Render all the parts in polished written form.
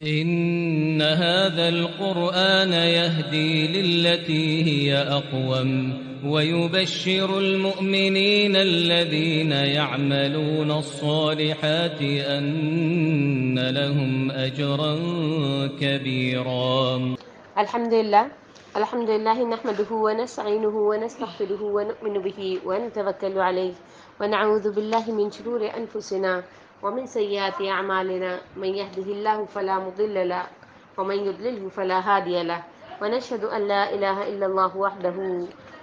إن هذا القرآن يهدي للتي هي أقوم ويبشر المؤمنين الذين يعملون الصالحات أن لهم أجرا كبيرا. الحمد لله نحمده ونستعينه ونستغفره ونؤمن به ونتوكل عليه ونعوذ بالله من شرور أنفسنا ومن سيئات أعمالنا من يهده الله فلا مضل له ومن يضلله فلا هادي له ونشهد أن لا إله إلا الله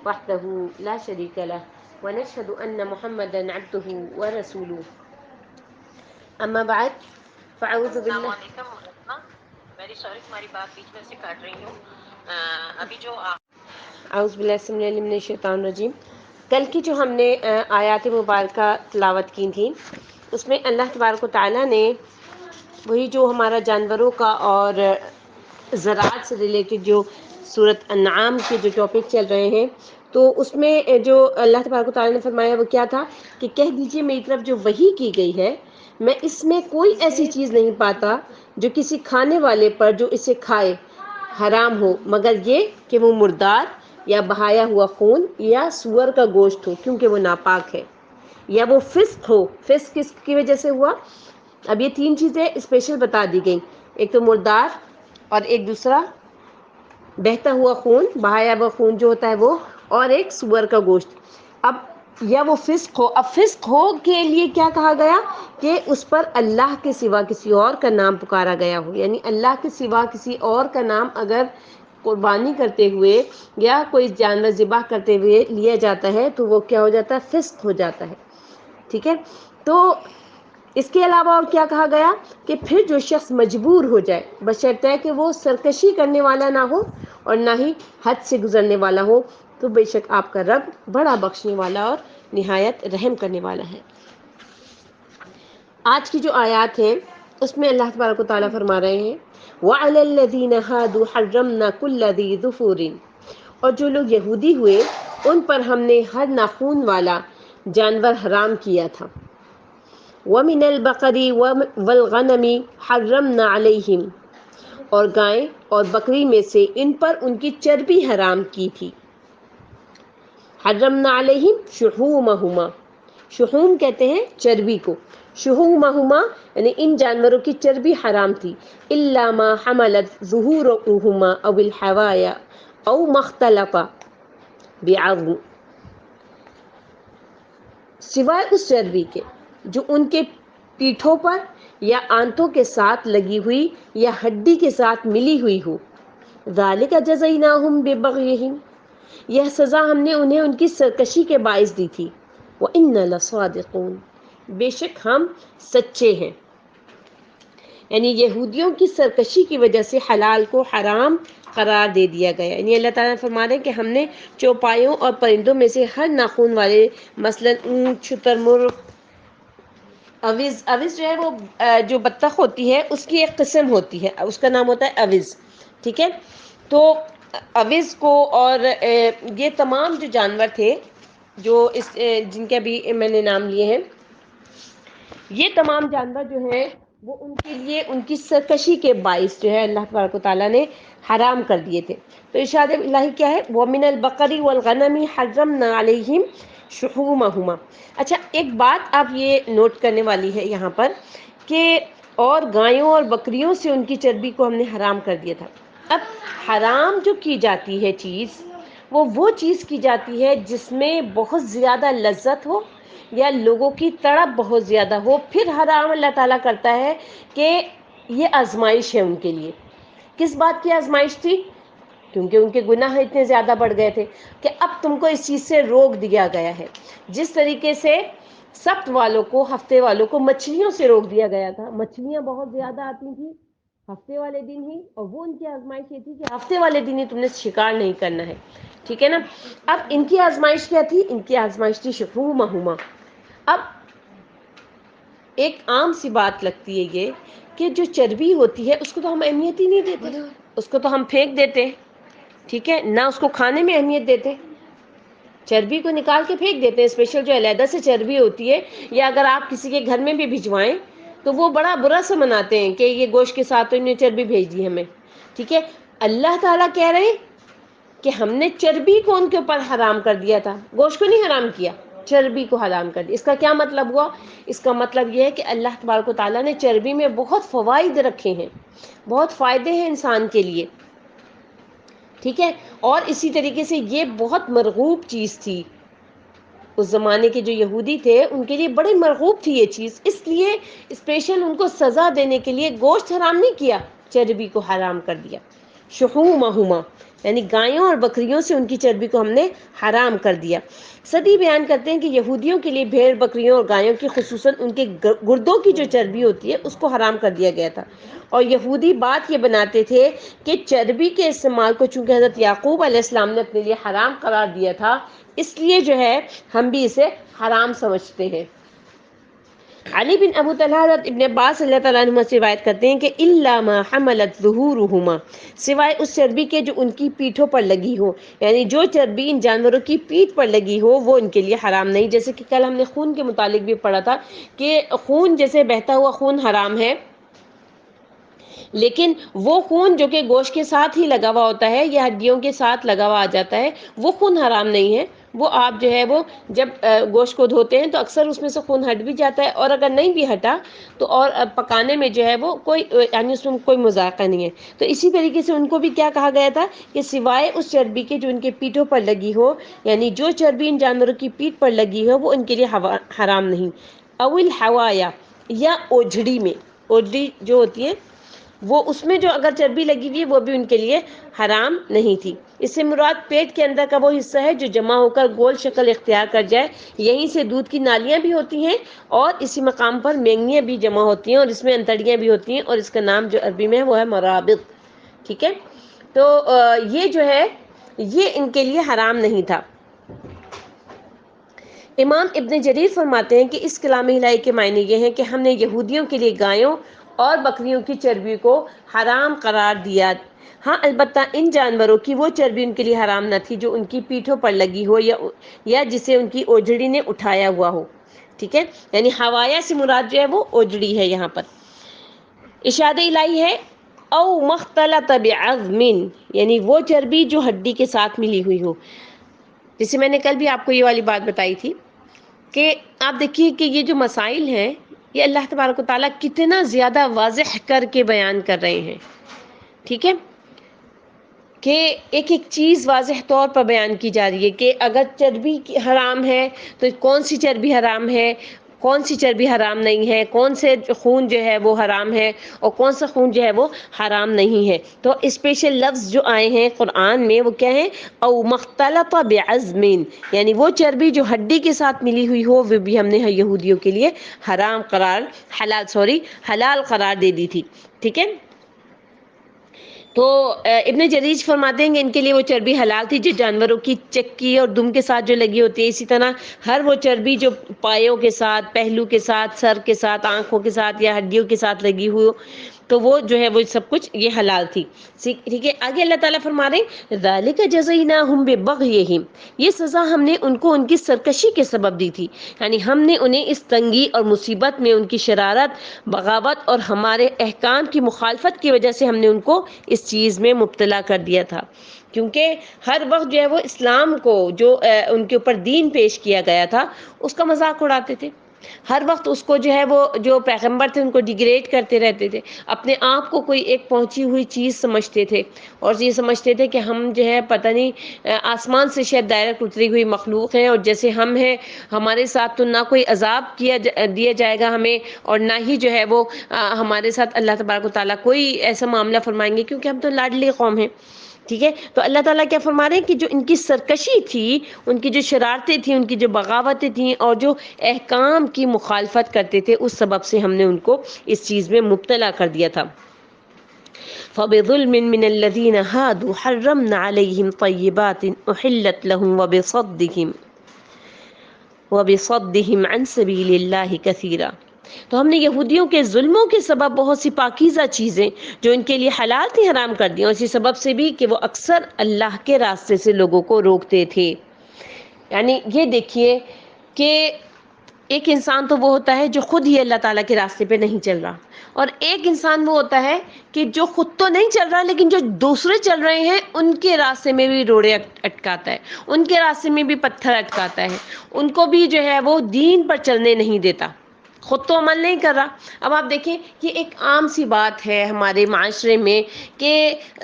وحده لا شريك له ونشهد أن محمدا عبده ورسوله. أما بعد فأعوذ بالله. میری سوری تمہاری بات بیچ میں سے کاٹ رہی ہوں. ابھی جو اعوذ باللہ السمیع العلیم من الشیطان الرجیم. کل کی جو ہم نے آیات مبارکہ تلاوت کی تھیں اس میں اللہ تبارک و تعالیٰ نے وہی جو ہمارا جانوروں کا اور زراعت سے ریلیٹڈ جو سورۃ انعام کے جو ٹاپک چل رہے ہیں تو اس میں جو اللہ تبارک و تعالیٰ نے فرمایا وہ کیا تھا کہ کہہ دیجئے میری طرف جو وحی کی گئی ہے میں اس میں کوئی ایسی چیز نہیں پاتا جو کسی کھانے والے پر جو اسے کھائے حرام ہو مگر یہ کہ وہ مردار یا بہایا ہوا خون یا سور کا گوشت ہو کیونکہ وہ ناپاک ہے، یا وہ فسق ہو. فسق کس کی وجہ سے ہوا؟ اب یہ تین چیزیں اسپیشل بتا دی گئیں، ایک تو مردار اور ایک دوسرا بہتا ہوا خون، بہایا ہوا خون جو ہوتا ہے وہ، اور ایک سور کا گوشت. اب یا وہ فسق ہو، اب فسق ہو کے لیے کیا کہا گیا کہ اس پر اللہ کے سوا کسی اور کا نام پکارا گیا ہو، یعنی اللہ کے سوا کسی اور کا نام اگر قربانی کرتے ہوئے یا کوئی جانور ذبح کرتے ہوئے لیا جاتا ہے تو وہ کیا ہو جاتا ہے؟ فسق ہو جاتا ہے. ٹھیک ہے، تو اس کے علاوہ اور کیا کہا گیا کہ پھر جو شخص مجبور ہو جائے بشرطے کہ وہ سرکشی کرنے والا نہ ہو اور نہ ہی حد سے گزرنے والا ہو تو بے شک آپ کا رب بڑا بخشنے والا اور نہایت رحم کرنے والا ہے. آج کی جو آیات ہیں اس میں اللہ تبارک و تعالیٰ فرما رہے ہیں وَعَلَى الَّذِينَ هَادُوا حَرَّمْنَا كُلَّ ذِي ظُفُورٍ، اور جو لوگ یہودی ہوئے ان پر ہم نے ہر ناخون والا جانور حرام کیا تھا. وَمِنَ الْبَقَرِ وَالْغَنَمِ حَرَّمْنَا عَلَيْهِمْ، اور گائیں اور بکری میں سے ان پر ان کی چربی حرام کی تھی. حرمنا علیہم شحومہما، شحوم کہتے ہیں چربی کو، شحومہما یعنی ان جانوروں کی چربی حرام تھی. الا ما حملت ظہورہما او الحوایا او مختلف بعظم، سوائے اس چربی کے جو ان کے پیٹھوں پر یا آنتوں کے ساتھ لگی ہوئی یا ہڈی کے ساتھ ملی ہوئی ہو. ذالک جزیناہم ببغیہم، یہ سزا ہم نے انہیں ان کی سرکشی کے باعث دی تھی. وَإِنَّ لَصَادِقُونَ، بے شک ہم سچے ہیں. یعنی یہودیوں کی سرکشی کی وجہ سے حلال کو حرام قرار دے دیا گیا. یعنی اللہ تعالیٰ فرما رہے ہیں کہ ہم نے چوپایوں اور پرندوں میں سے ہر ناخون والے مثلا اونٹ، شتر مرغ، اوز جو ہے وہ جو بطخ ہوتی ہے اس کی ایک قسم ہوتی ہے، اس کا نام ہوتا ہے اوز. ٹھیک ہے، تو اوز کو اور یہ تمام جو جانور تھے جو اس جن کے بھی میں نے نام لیے ہیں، یہ تمام جانور جو ہیں وہ ان کے لیے ان کی سرکشی کے باعث جو ہے اللہ تبارک و تعالیٰ نے حرام کر دیے تھے. تو ارشاد الہی کیا ہے وَمِنَ الْبَقَرِ وَالْغَنَمِ حَرَّمْنَا عَلَيْهِمْ شُحُومَهُمَا. اچھا ایک بات آپ یہ نوٹ کرنے والی ہے یہاں پر کہ اور گایوں اور بکریوں سے ان کی چربی کو ہم نے حرام کر دیا تھا. اب حرام جو کی جاتی ہے چیز وہ چیز کی جاتی ہے جس میں بہت زیادہ لذت ہو یا لوگوں کی تڑپ بہت زیادہ ہو، پھر حرام اللہ تعالیٰ کرتا ہے کہ یہ آزمائش ہے ان کے لیے. کس بات کی آزمائش تھی؟ کیونکہ ان کے گناہ اتنے زیادہ بڑھ گئے تھے کہ اب تم کو اس چیز سے روک دیا گیا ہے. جس طریقے سے سبت والوں کو، ہفتے والوں کو مچھلیوں سے روک دیا گیا تھا، مچھلیاں بہت زیادہ آتی تھیں ہفتے والے دن ہی، اور وہ ان کی آزمائش یہ تھی کہ ہفتے والے دن ہی تم نے شکار نہیں کرنا ہے. ٹھیک ہے نا. اب ان کی آزمائش کیا تھی؟ ان کی آزمائش تھی شحومہما. اب ایک عام سی بات لگتی ہے یہ کہ جو چربی ہوتی ہے اس کو تو ہم اہمیت ہی نہیں دیتے، اس کو تو ہم پھینک دیتے ہیں. ٹھیک ہے، نہ اس کو کھانے میں اہمیت دیتے، چربی کو نکال کے پھینک دیتے ہیں. اسپیشل جو علیحدہ سے چربی ہوتی ہے، یا اگر آپ کسی کے گھر میں بھی بھجوائیں تو وہ بڑا برا سا مناتے ہیں کہ یہ گوشت کے ساتھ تو انہیں چربی بھیج دی ہمیں. ٹھیک ہے, اللہ تعالیٰ کہہ رہے ہیں کہ ہم نے چربی کو ان کے اوپر حرام کر دیا تھا, گوشت کو نہیں حرام کیا, چربی کو حرام کر دیا. اس کا کیا مطلب ہوا؟ اس کا مطلب یہ ہے کہ اللہ تبارک و تعالیٰ نے چربی میں بہت فوائد رکھے ہیں, بہت فائدے ہیں انسان کے لیے. ٹھیک ہے, اور اسی طریقے سے یہ بہت مرغوب چیز تھی. اس زمانے کے جو یہودی تھے ان کے لیے بڑی مرغوب تھی یہ چیز, اس لیے اسپیشل ان کو سزا دینے کے لیے گوشت حرام نہیں کیا, چربی کو حرام کر دیا. شحومہما یعنی گایوں اور بکریوں سے ان کی چربی کو ہم نے حرام کر دیا. صدی بیان کرتے ہیں کہ یہودیوں کے لیے بھیڑ بکریوں اور گایوں کی خصوصاً ان کے گردوں کی جو چربی ہوتی ہے اس کو حرام کر دیا گیا تھا. اور یہودی بات یہ بناتے تھے کہ چربی کے استعمال کو چونکہ حضرت یعقوب علیہ السلام نے اپنے لیے حرام قرار دیا تھا, اس لیے جو ہے ہم بھی اسے حرام سمجھتے ہیں. علی بن ابو طلحہ حضرت ابن عباس اللہ تعالیٰ عنہ سے روایت کرتے ہیں کہ الا ما حملت ظہورہما, سوائے اس چربی کے جو ان کی پیٹھوں پر لگی ہو, یعنی جو چربی ان جانوروں کی پیٹھ پر لگی ہو وہ ان کے لیے حرام نہیں. جیسے کہ کل ہم نے خون کے متعلق بھی پڑھا تھا کہ خون جیسے بہتا ہوا خون حرام ہے, لیکن وہ خون جو کہ گوشت کے ساتھ ہی لگا ہوا ہوتا ہے یا ہڈیوں کے ساتھ لگا ہوا آ جاتا ہے وہ خون حرام نہیں ہے. وہ آپ جو ہے وہ جب گوشت کو دھوتے ہیں تو اکثر اس میں سے خون ہٹ بھی جاتا ہے, اور اگر نہیں بھی ہٹا تو اور پکانے میں جو ہے وہ کوئی یعنی اس میں کوئی مذائقہ نہیں ہے. تو اسی طریقے سے ان کو بھی کیا کہا گیا تھا کہ سوائے اس چربی کے جو ان کے پیٹھوں پر لگی ہو, یعنی جو چربی ان جانوروں کی پیٹھ پر لگی ہو وہ ان کے لیے حرام نہیں. اول حوایا یا اوجھڑی میں, اوجھڑی جو ہوتی ہے وہ اس میں جو اگر چربی لگی ہوئی ہے وہ بھی ان کے لیے حرام نہیں تھی. اس سے مراد پیٹ کے اندر کا وہ حصہ ہے جو جمع ہو کر گول شکل اختیار کر جائے, یہیں سے دودھ کی نالیاں بھی ہوتی ہیں اور اسی مقام پر مینگنیاں بھی جمع ہوتی ہیں اور اس میں انتڑیاں بھی ہوتی ہیں, اور اس کا نام جو عربی میں ہے وہ ہے مرابط. ٹھیک ہے, تو یہ جو ہے یہ ان کے لیے حرام نہیں تھا. امام ابن جریر فرماتے ہیں کہ اس کلام الہی کے معنی یہ ہیں کہ ہم نے یہودیوں کے لیے گایوں اور بکریوں کی چربی کو حرام قرار دیا. ہاں البتہ ان جانوروں کی وہ چربی ان کے لیے حرام نہ تھی جو ان کی پیٹھوں پر لگی ہو یا جسے ان کی اوجڑی نے اٹھایا ہوا ہو. ٹھیک ہے, یعنی حوایا سے مراد جو ہے وہ اوجڑی ہے. یہاں پر ارشاد الہی ہے او مختلط بعظم, یعنی وہ چربی جو ہڈی کے ساتھ ملی ہوئی ہو. جیسے میں نے کل بھی آپ کو یہ والی بات بتائی تھی کہ آپ دیکھیے کہ یہ جو مسائل ہیں یہ اللہ تبارک و تعالیٰ کتنا زیادہ واضح کر کے بیان کر رہے ہیں. ٹھیک ہے, کہ ایک ایک چیز واضح طور پر بیان کی جا رہی ہے کہ اگر چربی حرام ہے تو کون سی چربی حرام ہے, کون سی چربی حرام نہیں ہے, کون سے خون جو ہے وہ حرام ہے اور کون سا خون جو ہے وہ حرام نہیں ہے. تو اسپیشل لفظ جو آئے ہیں قرآن میں وہ کیا ہیں, او مختلط بعظم, یعنی وہ چربی جو ہڈی کے ساتھ ملی ہوئی ہو وہ بھی ہم نے یہودیوں کے لیے حلال قرار دے دی تھی. ٹھیک ہے, تو ابن جریج فرماتے ہیں کہ ان کے لیے وہ چربی حلال تھی جو جانوروں کی چکی اور دم کے ساتھ جو لگی ہوتی ہے. اسی طرح ہر وہ چربی جو پایوں کے ساتھ, پہلو کے ساتھ, سر کے ساتھ, آنکھوں کے ساتھ یا ہڈیوں کے ساتھ لگی ہوئی تو وہ جو ہے وہ سب کچھ یہ حلال تھی. ٹھیک ہے, آگے اللہ تعالیٰ فرما رہے ہیں ذالک جزیناہم ببغیہم, یہ سزا ہم نے ان کو ان کی سرکشی کے سبب دی تھی. یعنی ہم نے انہیں اس تنگی اور مصیبت میں ان کی شرارت, بغاوت اور ہمارے احکام کی مخالفت کی وجہ سے ہم نے ان کو اس چیز میں مبتلا کر دیا تھا. کیونکہ ہر وقت جو ہے وہ اسلام کو جو ان کے اوپر دین پیش کیا گیا تھا اس کا مذاق اڑاتے تھے. ہر وقت اس کو جو ہے وہ جو پیغمبر تھے ان کو ڈیگریڈ کرتے رہتے تھے, اپنے آپ کو کوئی ایک پہنچی ہوئی چیز سمجھتے تھے اور یہ سمجھتے تھے کہ ہم جو ہے پتہ نہیں آسمان سے شاید ڈائریکٹ اتری ہوئی مخلوق ہیں, اور جیسے ہم ہیں ہمارے ساتھ تو نہ کوئی عذاب دیا جائے گا ہمیں, اور نہ ہی جو ہے وہ ہمارے ساتھ اللہ تبارک و تعالیٰ کوئی ایسا معاملہ فرمائیں گے کیونکہ ہم تو لاڈلی قوم ہیں. ٹھیک ہے, تو اللہ تعالیٰ کیا فرما رہے ہیں کہ جو ان کی سرکشی تھی, ان کی جو شرارتیں تھیں, ان کی جو بغاوتیں تھیں اور جو احکام کی مخالفت کرتے تھے اس سبب سے ہم نے ان کو اس چیز میں مبتلا کر دیا تھا. فَبِظُلْمٍ مِّنَ الَّذِينَ هَادُوا حَرَّمْنَا عَلَيْهِمْ طَيِّبَاتٍ أُحِلَّتْ لَهُمْ وَبِصَدِّهِمْ عَنْ سَبِيلِ اللَّهِ كَثِيرًا. تو ہم نے یہودیوں کے ظلموں کے سبب بہت سی پاکیزہ چیزیں جو ان کے لیے حلال تھی حرام کر دی, اور اسی سبب سے بھی کہ وہ اکثر اللہ کے راستے سے لوگوں کو روکتے تھے. یعنی یہ دیکھیے کہ ایک انسان تو وہ ہوتا ہے جو خود ہی اللہ تعالیٰ کے راستے پہ نہیں چل رہا، اور ایک انسان وہ ہوتا ہے کہ جو خود تو نہیں چل رہا لیکن جو دوسرے چل رہے ہیں ان کے راستے میں بھی روڑے اٹکاتا ہے، ان کے راستے میں بھی پتھر اٹکاتا ہے، ان کو بھی جو ہے وہ دین پر چلنے نہیں دیتا، خود تو عمل نہیں کر رہا۔ اب آپ دیکھیں یہ ایک عام سی بات ہے ہمارے معاشرے میں کہ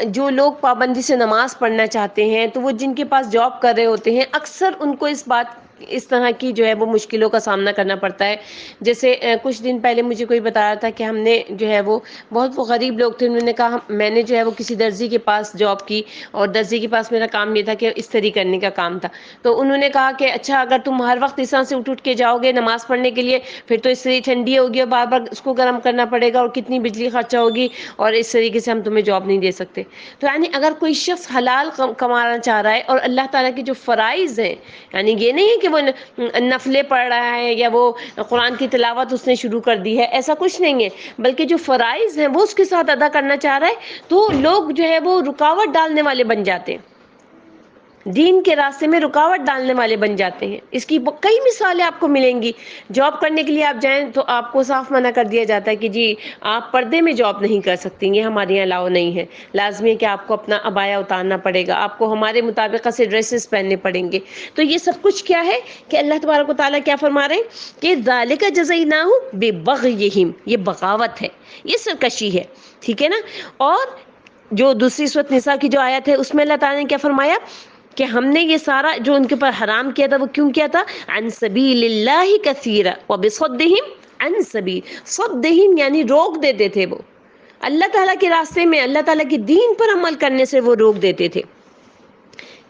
جو لوگ پابندی سے نماز پڑھنا چاہتے ہیں تو وہ جن کے پاس جاب کر رہے ہوتے ہیں اکثر ان کو اس طرح کی جو ہے وہ مشکلوں کا سامنا کرنا پڑتا ہے۔ جیسے کچھ دن پہلے مجھے کوئی بتا رہا تھا کہ ہم نے جو ہے وہ بہت وہ غریب لوگ تھے، انہوں نے کہا میں نے جو ہے وہ کسی درزی کے پاس جاب کی، اور درزی کے پاس میرا کام یہ تھا کہ استری کرنے کا کام تھا، تو انہوں نے کہا کہ اچھا اگر تم ہر وقت اس طرح سے اٹھ کے جاؤ گے نماز پڑھنے کے لیے پھر تو استری ٹھنڈی ہوگی اور بار بار اس کو گرم کرنا پڑے گا اور کتنی بجلی خرچہ ہوگی، اور اس طریقے سے ہم تمہیں جاب نہیں دے سکتے۔ تو یعنی اگر کوئی شخص حلال کمانا چاہ رہا ہے اور اللہ تعالیٰ کے جو فرائض ہیں، یعنی یہ نہیں ہے کہ وہ نفلیں پڑھ رہا ہے یا وہ قرآن کی تلاوت اس نے شروع کر دی ہے، ایسا کچھ نہیں ہے، بلکہ جو فرائض ہیں وہ اس کے ساتھ ادا کرنا چاہ رہا ہے، تو لوگ جو ہے وہ رکاوٹ ڈالنے والے بن جاتے ہیں، دین کے راستے میں رکاوٹ ڈالنے والے بن جاتے ہیں۔ اس کی کئی مثالیں آپ کو ملیں گی۔ جاب کرنے کے لیے آپ جائیں تو آپ کو صاف منع کر دیا جاتا ہے کہ جی آپ پردے میں جاب نہیں کر سکتی، یہ ہمارے یہاں الاؤ نہیں ہے، لازمی ہے کہ آپ کو اپنا عبایا اتارنا پڑے گا، آپ کو ہمارے مطابق سے ڈریسز پہننے پڑیں گے۔ تو یہ سب کچھ کیا ہے کہ اللہ تبارک و تعالیٰ کیا فرما رہے ہیں کہ ذالک جزیناہم ببغیہم، یہ بغاوت ہے، یہ سرکشی ہے، ٹھیک ہے نا۔ اور جو دوسری سورۃ نساء کی جو آیت ہے اس میں اللہ تعالیٰ نے کیا فرمایا کہ ہم نے یہ سارا جو ان کے اوپر حرام کیا تھا وہ کیوں کیا تھا؟ عن سبیل اللہ کثیرا وبصدہم عن سبیل، صدہم یعنی روک دیتے تھے، وہ اللہ تعالیٰ کے راستے میں اللہ تعالیٰ کے دین پر عمل کرنے سے وہ روک دیتے تھے،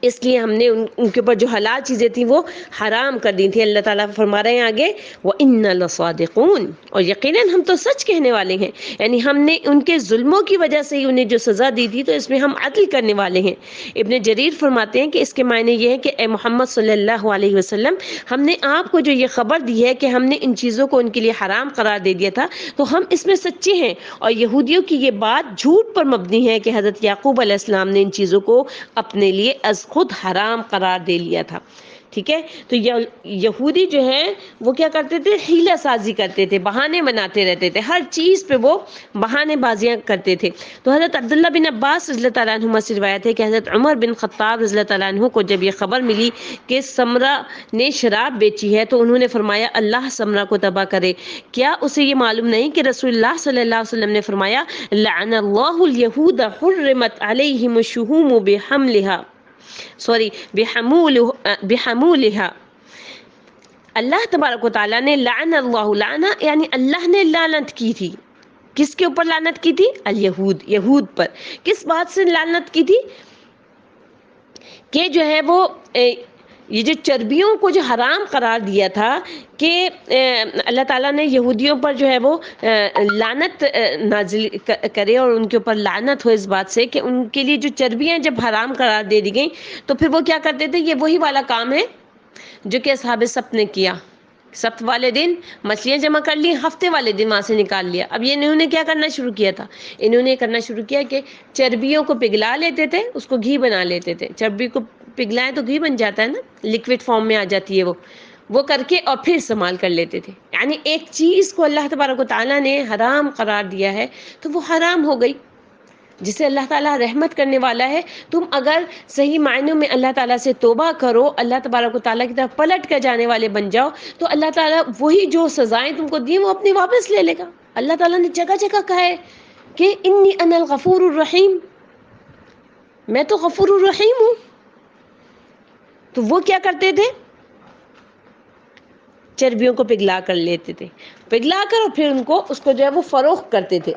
اس لیے ہم نے ان کے اوپر جو حلال چیزیں تھیں وہ حرام کر دی تھیں۔ اللہ تعالیٰ فرما رہے ہیں آگے وَإِنَّ لَصَادِقُونَ، اور یقیناً ہم تو سچ کہنے والے ہیں، یعنی ہم نے ان کے ظلموں کی وجہ سے ہی انہیں جو سزا دی تھی تو اس میں ہم عدل کرنے والے ہیں۔ ابن جریر فرماتے ہیں کہ اس کے معنی یہ ہے کہ اے محمد صلی اللہ علیہ وسلم، ہم نے آپ کو جو یہ خبر دی ہے کہ ہم نے ان چیزوں کو ان کے لیے حرام قرار دے دیا تھا تو ہم اس میں سچے ہیں، اور یہودیوں کی یہ بات جھوٹ پر مبنی ہے کہ حضرت یعقوب علیہ السلام نے ان چیزوں کو اپنے لیے از خود حرام قرار دے لیا تھا، ٹھیک ہے۔ تو یہودی جو ہے وہ کیا کرتے تھے؟ حیلہ سازی کرتے تھے، بہانے بناتے رہتے تھے، ہر چیز پہ وہ بہانے بازیاں کرتے تھے۔ تو حضرت عبداللہ بن عباس رضی اللہ تعالیٰ عنہما سے روایت ہے کہ حضرت عمر بن خطاب رضی اللہ تعالیٰ عنہ کو جب یہ خبر ملی کہ سمرہ نے شراب بیچی ہے تو انہوں نے فرمایا اللہ سمرہ کو تباہ کرے، کیا اسے یہ معلوم نہیں کہ رسول اللہ صلی اللہ علیہ وسلم نے فرمایا لعن اللہ الیہود حرمت علیہم الشہوم بحمولها، اللہ تبارک و تعالیٰ نے لعن اللہ، لعنہ یعنی اللہ نے لعنت کی تھی، کس کے اوپر لعنت کی تھی؟ الیہود، یہود پر۔ کس بات سے لعنت کی تھی؟ کہ جو ہے وہ یہ جو چربیوں کو جو حرام قرار دیا تھا کہ اللہ تعالیٰ نے یہودیوں پر جو ہے وہ لعنت نازل کرے اور ان کے اوپر لعنت ہو اس بات سے کہ ان کے لیے جو چربیاں جب حرام قرار دے دی گئیں تو پھر وہ کیا کرتے تھے؟ یہ وہی والا کام ہے جو کہ اصحاب سبت نے کیا۔ سبت والے دن مچھلیاں جمع کر لی، ہفتے والے دن وہاں سے نکال لیا۔ اب یہ انہوں نے کیا کرنا شروع کیا تھا؟ انہوں نے کرنا شروع کیا کہ چربیوں کو پگھلا لیتے تھے، اس کو گھی بنا لیتے تھے، چربی کو پگھلائیں تو گھی بن جاتا ہے نا، لیکوڈ فارم میں آ جاتی ہے وہ کر کے اور پھر استعمال کر لیتے تھے۔ یعنی ایک چیز کو اللہ تبارک و تعالیٰ نے حرام قرار دیا ہے تو وہ حرام ہو گئی، جسے اللہ تعالیٰ رحمت کرنے والا ہے۔ تم اگر صحیح معنوں میں اللہ تعالیٰ سے توبہ کرو، اللہ تبارک و تعالیٰ کی طرف پلٹ کر جانے والے بن جاؤ تو اللہ تعالیٰ وہی جو سزائیں تم کو دی وہ اپنی واپس لے لے گا۔ اللہ تعالیٰ نے جگہ جگہ کہا ہے کہ انی انا الغفور الرحیم، میں تو غفور الرحیم ہوں۔ تو وہ کیا کرتے تھے؟ چربیوں کو پگھلا کر لیتے تھے، پگھلا کر اور پھر اس کو جو ہے وہ فروخت کرتے تھے۔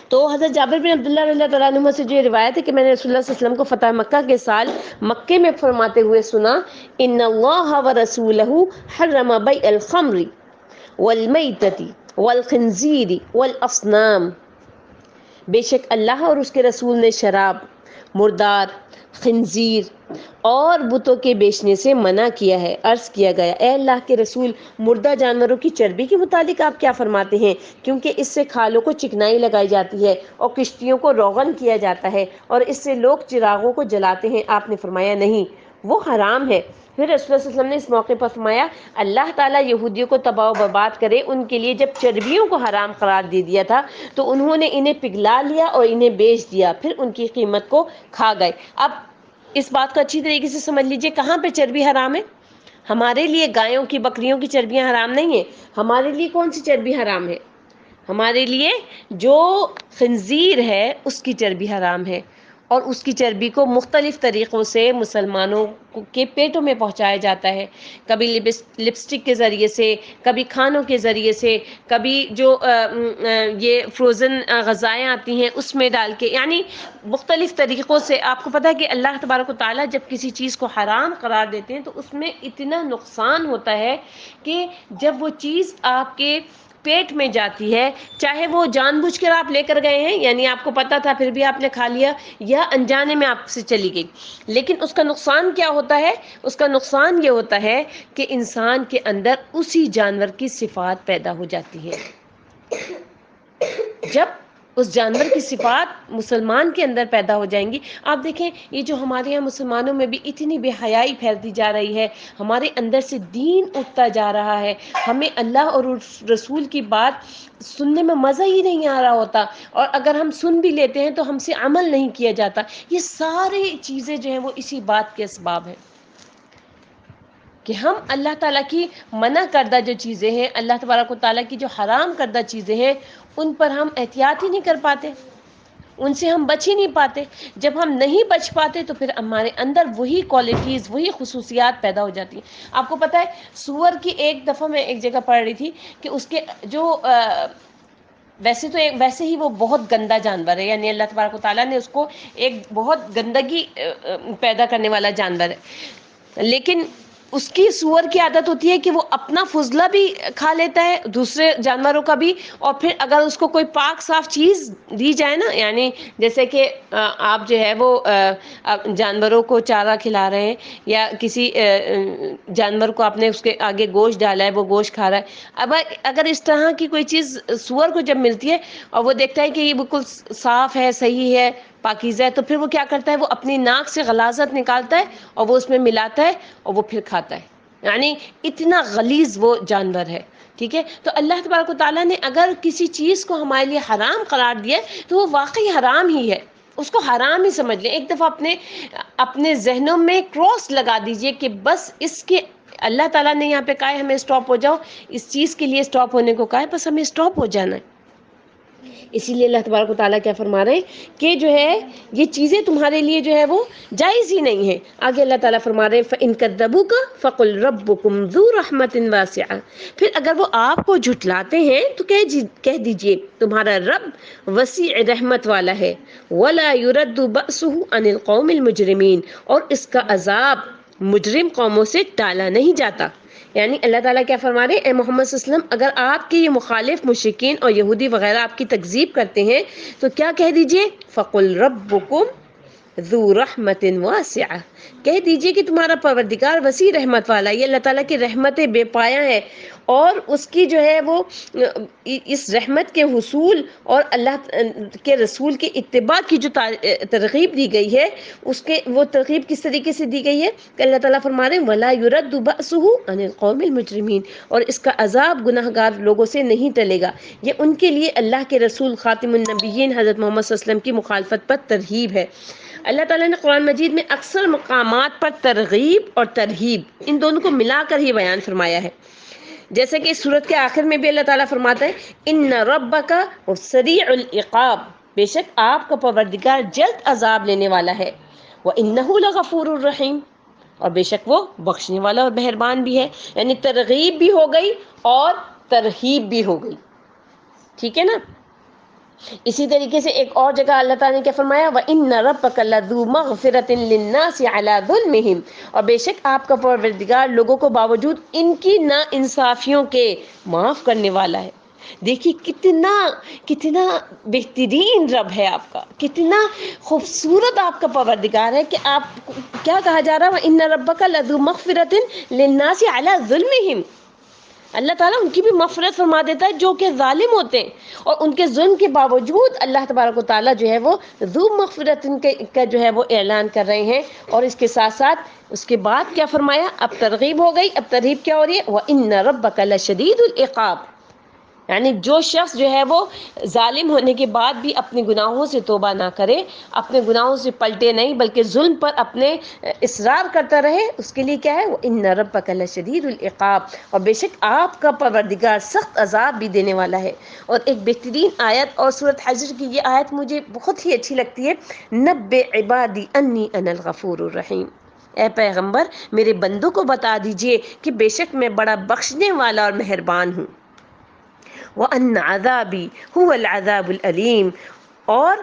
تو حضرت جابر بن عبداللہ رضی اللہ تعالیٰ عنہ سے جو روایت ہے کہ میں نے رسول اللہ صلی اللہ علیہ وسلم کو فتح مکہ کے سال مکے میں فرماتے ہوئے سنا ان اللہ ورسولہ حرم بیع الخمر والمیتۃ والخنزیر والاصنام، بے شک اللہ اور اس کے رسول نے شراب، مردار، خنزیر اور بتوں کے بیچنے سے منع کیا ہے۔ عرض کیا گیا اے اللہ کے رسول، مردہ جانوروں کی چربی کے متعلق آپ کیا فرماتے ہیں؟ کیونکہ اس سے کھالوں کو چکنائی لگائی جاتی ہے اور کشتیوں کو روغن کیا جاتا ہے اور اس سے لوگ چراغوں کو جلاتے ہیں۔ آپ نے فرمایا نہیں، وہ حرام ہے۔ پھر رسول اللہ صلی اللہ علیہ وسلم نے اس موقع پر فرمایا اللہ تعالیٰ یہودیوں کو تباہ و برباد کرے، ان کے لیے جب چربیوں کو حرام قرار دے دیا تھا تو انہوں نے انہیں پگھلا لیا اور انہیں بیچ دیا، پھر ان کی قیمت کو کھا گئے۔ اب اس بات کو اچھی طریقے سے سمجھ لیجئے، کہاں پہ چربی حرام ہے؟ ہمارے لیے گایوں کی بکریوں کی چربیاں حرام نہیں ہیں، ہمارے لیے کون سی چربی حرام ہے؟ ہمارے لیے جو خنزیر ہے اس کی چربی حرام ہے، اور اس کی چربی کو مختلف طریقوں سے مسلمانوں کے پیٹوں میں پہنچایا جاتا ہے، کبھی لپسٹک کے ذریعے سے، کبھی کھانوں کے ذریعے سے، کبھی جو یہ فروزن غذائیں آتی ہیں اس میں ڈال کے، یعنی مختلف طریقوں سے۔ آپ کو پتہ ہے کہ اللہ تبارک و تعالیٰ جب کسی چیز کو حرام قرار دیتے ہیں تو اس میں اتنا نقصان ہوتا ہے کہ جب وہ چیز آپ کے پیٹ میں جاتی ہے، چاہے وہ جان بوجھ کر آپ لے کر گئے ہیں، یعنی آپ کو پتا تھا پھر بھی آپ نے کھا لیا، یا انجانے میں آپ سے چلی گئی، لیکن اس کا نقصان کیا ہوتا ہے؟ اس کا نقصان یہ ہوتا ہے کہ انسان کے اندر اسی جانور کی صفات پیدا ہو جاتی ہے۔ جب اس جانور کی صفات مسلمان کے اندر پیدا ہو جائیں گی، آپ دیکھیں یہ جو ہمارے یہاں مسلمانوں میں بھی اتنی بے حیائی پھیلتی جا رہی ہے، ہمارے اندر سے دین اٹھتا جا رہا ہے، ہمیں اللہ اور رسول کی بات سننے میں مزہ ہی نہیں آ رہا ہوتا، اور اگر ہم سن بھی لیتے ہیں تو ہم سے عمل نہیں کیا جاتا۔ یہ ساری چیزیں جو ہیں وہ اسی بات کے اسباب ہیں کہ ہم اللہ تعالیٰ کی منع کردہ جو چیزیں ہیں، اللہ تبارک و تعالیٰ کی جو حرام کردہ چیزیں ہیں، ان پر ہم احتیاط ہی نہیں کر پاتے، ان سے ہم بچ ہی نہیں پاتے۔ جب ہم نہیں بچ پاتے تو پھر ہمارے اندر وہی کوالٹیز، وہی خصوصیات پیدا ہو جاتی ہیں۔ آپ کو پتہ ہے سور کی ایک دفعہ میں ایک جگہ پڑھ رہی تھی کہ اس کے جو ویسے ہی وہ بہت گندا جانور ہے، یعنی اللہ تبارک و تعالیٰ نے اس کو ایک بہت گندگی پیدا کرنے والا جانور ہے، لیکن اس کی سور کی عادت ہوتی ہے کہ وہ اپنا فضلہ بھی کھا لیتا ہے، دوسرے جانوروں کا بھی، اور پھر اگر اس کو کوئی پاک صاف چیز دی جائے نا، یعنی جیسے کہ آپ جو ہے وہ جانوروں کو چارہ کھلا رہے ہیں، یا کسی جانور کو آپ نے اس کے آگے گوشت ڈالا ہے، وہ گوشت کھا رہا ہے، اب اگر اس طرح کی کوئی چیز سور کو جب ملتی ہے اور وہ دیکھتا ہے کہ یہ بالکل صاف ہے، صحیح ہے، پاکیزہ ہے، تو پھر وہ کیا کرتا ہے؟ وہ اپنی ناک سے غلاظت نکالتا ہے اور وہ اس میں ملاتا ہے اور وہ پھر کھاتا ہے، یعنی اتنا غلیظ وہ جانور ہے۔ ٹھیک ہے، تو اللہ تبارک و تعالیٰ نے اگر کسی چیز کو ہمارے لیے حرام قرار دیا تو وہ واقعی حرام ہی ہے، اس کو حرام ہی سمجھ لیں۔ ایک دفعہ اپنے ذہنوں میں کراس لگا دیجئے کہ بس اس کے اللہ تعالیٰ نے یہاں پہ کہا ہے ہمیں اسٹاپ ہو جاؤ، اس چیز کے لیے اسٹاپ ہونے کو کہا ہے، بس ہمیں اسٹاپ ہو جانا ہے۔ اسی لیے اللہ تبارک و تعالیٰ کیا فرما رہے ہیں کہ جو ہے یہ چیزیں تمہارے لیے جو ہے وہ جائز ہی نہیں ہے۔ آگے اللہ تعالیٰ فرما رہے ہیں فَإِن كَذَّبُوكَ فَقُلْ رَبُّكُمْ ذُو رَحْمَةٍ وَاسِعَةٍ، پھر اگر وہ آپ کو جھٹلاتے ہیں تو کہہ دیجئے تمہارا رب وسیع رحمت والا ہے، وَلَا يُرَدُّ بَأْسُهُ عَنِ الْقَوْمِ الْمُجْرِمِينَ، اور اس کا عذاب مجرم قوموں سے ٹالا نہیں جاتا۔ یعنی اللہ تعالیٰ کیا فرما رہے ہیں؟ اے محمد صلی اللہ علیہ وسلم، اگر آپ کے یہ مخالف مشرکین اور یہودی وغیرہ آپ کی تکذیب کرتے ہیں تو کیا کہہ دیجئے؟ فَقُلْ رَبُّكُمْ ذو رحمت واسعہ، کہہ دیجئے کہ تمہارا پروردگار وسیع رحمت والا ہے۔ یہ اللہ تعالیٰ کی رحمت بے پایہ ہے، اور اس کی جو ہے وہ اس رحمت کے حصول اور اللہ کے رسول کے اتباع کی جو ترغیب دی گئی ہے، وہ ترغیب کس طریقے سے دی گئی ہے کہ اللہ تعالیٰ فرما رہے ہیں وَلَا يُرَدُّ بَأْسُهُ عَنِ الْقَوْمِ الْمُجْرِمِينَ، اور اس کا عذاب گناہ گار لوگوں سے نہیں ٹلے گا۔ یہ ان کے لیے اللہ کے رسول خاتم النبیین حضرت محمد صلی اللہ علیہ وسلم کی مخالفت پر ترغیب ہے۔ اللہ تعالیٰ نے قرآن مجید میں اکثر مقامات پر ترغیب اور ترہیب ان دونوں کو ملا کر ہی بیان فرمایا ہے، جیسے کہ اس سورت کے آخر میں بھی اللہ تعالیٰ فرماتا ہے ان ربک سریع العقاب، بے شک آپ کا پروردگار جلد عذاب لینے والا ہے، وانہ لغفور الرحیم، اور بے شک وہ بخشنے والا اور مہربان بھی ہے۔ یعنی ترغیب بھی ہو گئی اور ترہیب بھی ہو گئی، ٹھیک ہے نا۔ اسی طریقے سے ایک اور جگہ اللہ تعالیٰ نے کیا فرمایا وَإِنَّ رَبَّكَ لَذُو مَغْفِرَةٍ لِلنَّاسِ عَلَى ظُلْمِهِمْ، اور بے شک آپ کا پروردگار لوگوں کو باوجود ان کی ناانصافیوں کے معاف کرنے والا ہے۔ دیکھیے کتنا بہترین رب ہے آپ کا، کتنا خوبصورت آپ کا پروردگار ہے کہ آپ کیا کہا جا رہا ہے وَإِنَّ رَبَّكَ لَذُو مَغْفِرَةٍ لِلنَّاسِ عَلَى ظُلْمِهِمْ، اللہ تعالیٰ ان کی بھی مغفرت فرما دیتا ہے جو کہ ظالم ہوتے ہیں، اور ان کے ظلم کے باوجود اللہ تبارک و تعالیٰ جو ہے وہ ذو مغفرت کا جو ہے وہ اعلان کر رہے ہیں۔ اور اس کے ساتھ ساتھ اس کے بعد کیا فرمایا؟ اب ترغیب ہو گئی، اب ترغیب کیا ہو رہی ہے؟ وَإِنَّ رَبَّكَ لَشَدِيدُ الْعِقَابِ، یعنی جو شخص جو ہے وہ ظالم ہونے کے بعد بھی اپنے گناہوں سے توبہ نہ کرے، اپنے گناہوں سے پلٹے نہیں بلکہ ظلم پر اپنے اصرار کرتا رہے، اس کے لیے کیا ہے؟ وَإِنَّ رَبَّكَ لَشَدِيدُ الْعِقَابِ، اور بے شک آپ کا پروردگار سخت عذاب بھی دینے والا ہے۔ اور ایک بہترین آیت اور سورۃ حجر کی یہ آیت مجھے بہت ہی اچھی لگتی ہے، نَبِّئْ عِبَادِي أَنِّي أَنَا الْغَفُورُ الرَّحِيمُ، اے پیغمبر میرے بندوں کو بتا دیجئے کہ بے شک میں بڑا بخشنے والا اور مہربان ہوں۔ وَأَنَّ عَذَابِي هُوَ الْعَذَابُ الْأَلِيمُ، اور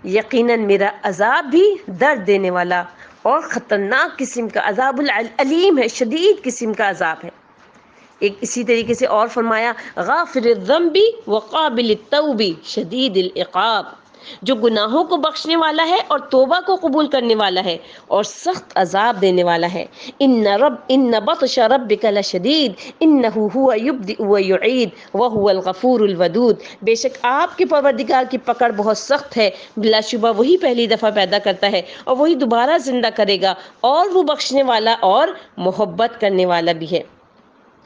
یقیناً میرا عذاب بھی درد دینے والا اور خطرناک قسم کا عذاب العلیم ہے، شدید قسم کا عذاب ہے۔ ایک اسی طریقے سے اور فرمایا غافر الذنب وقابل التوب شدید العقاب، جو گناہوں کو بخشنے والا ہے اور توبہ کو قبول کرنے والا ہے اور سخت عذاب دینے والا ہے۔ ان بطش ربک لشدید انہ هو یبدئ ویعید وہو الغفور الودود، بے شک آپ کے پروردگار کی پکڑ بہت سخت ہے، بلا شبہ وہی پہلی دفعہ پیدا کرتا ہے اور وہی دوبارہ زندہ کرے گا، اور وہ بخشنے والا اور محبت کرنے والا بھی ہے۔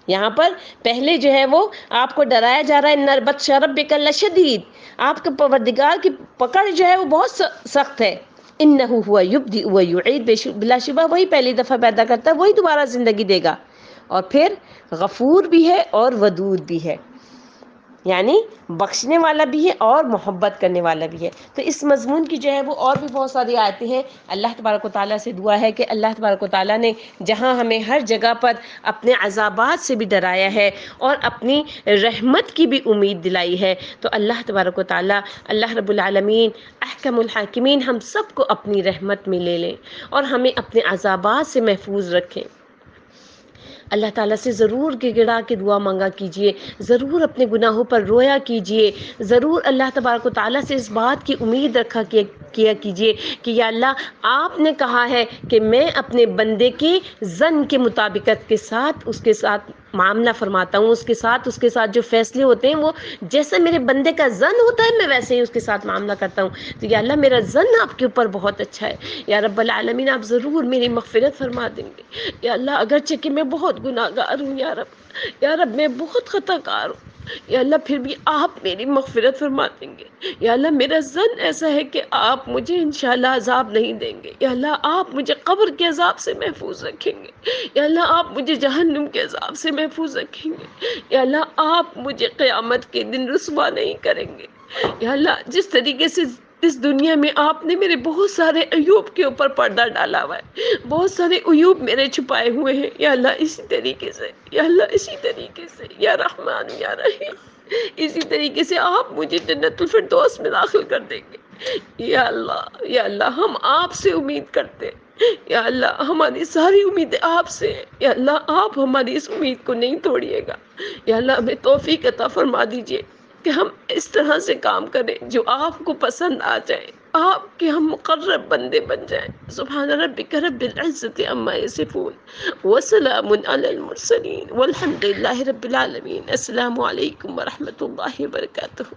یہاں پر پہلے جو ہے وہ آپ کو ڈرایا جا رہا ہے ان بطش ربک لشدید، آپ کے پروردگار کی پکڑ جو ہے وہ بہت سخت ہے۔ انہ هو یبدئ ویعید، بلا شبہ وہی پہلی دفعہ پیدا کرتا ہے، وہی دوبارہ زندگی دے گا، اور پھر غفور بھی ہے اور ودود بھی ہے، یعنی بخشنے والا بھی ہے اور محبت کرنے والا بھی ہے۔ تو اس مضمون کی جو ہے وہ اور بھی بہت ساری آیتیں ہیں۔ اللہ تبارک و تعالیٰ سے دعا ہے کہ اللہ تبارک و تعالیٰ نے جہاں ہمیں ہر جگہ پر اپنے عذابات سے بھی ڈرایا ہے اور اپنی رحمت کی بھی امید دلائی ہے، تو اللہ تبارک و تعالیٰ، اللہ رب العالمین احکم الحاکمین ہم سب کو اپنی رحمت میں لے لیں اور ہمیں اپنے عذابات سے محفوظ رکھیں۔ اللہ تعالیٰ سے ضرور گڑگڑا کے دعا مانگا کیجئے، ضرور اپنے گناہوں پر رویا کیجئے، ضرور اللہ تبارک و تعالیٰ سے اس بات کی امید رکھا کیا کیجئے کہ یا اللہ آپ نے کہا ہے کہ میں اپنے بندے کے ظن کے مطابقت کے ساتھ اس کے ساتھ معاملہ فرماتا ہوں، اس کے ساتھ جو فیصلے ہوتے ہیں وہ جیسے میرے بندے کا ظن ہوتا ہے میں ویسے ہی اس کے ساتھ معاملہ کرتا ہوں۔ تو یا اللہ میرا ظن آپ کے اوپر بہت اچھا ہے، یا رب العالمین آپ ضرور میری مغفرت فرما دیں گے۔ یا اللہ اگرچہ کہ میں بہت گناہ گار ہوں یا رب میں بہت خطا کار ہوں، یا اللہ پھر بھی آپ میری مغفرت فرما دیں گے۔ یا اللہ میرا ظن ایسا ہے کہ آپ مجھے انشاءاللہ عذاب نہیں دیں گے، یا اللہ آپ مجھے قبر کے عذاب سے محفوظ رکھیں گے، یا اللہ آپ مجھے جہنم کے عذاب سے محفوظ رکھیں گے، یا اللہ آپ مجھے قیامت کے دن رسوا نہیں کریں گے۔ یا اللہ جس طریقے سے اس دنیا میں آپ نے میرے بہت سارے عیوب کے اوپر پردہ ڈالا ہوا ہے، بہت سارے عیوب میرے چھپائے ہوئے ہیں، یا اللہ اسی طریقے سے، یا اللہ اسی طریقے سے، یا رحمان یا رحیم اسی طریقے سے آپ مجھے جنت الفردوس میں داخل کر دیں گے۔ یا اللہ ہم آپ سے امید کرتے ہیں، یا اللہ ہماری ساری امیدیں آپ سے ہیں، یا اللہ آپ ہماری اس امید کو نہیں توڑیے گا۔ یا اللہ ہمیں توفیق عطا فرما دیجئے کہ ہم اس طرح سے کام کریں جو آپ کو پسند آ جائے، آپ کے ہم مقرب بندے بن جائیں۔ سبحان ربک رب العزت عما یصفون وسلام علی المرسلین والحمد للہ رب العالمین۔ السلام علیکم ورحمۃ اللہ وبرکاتہ۔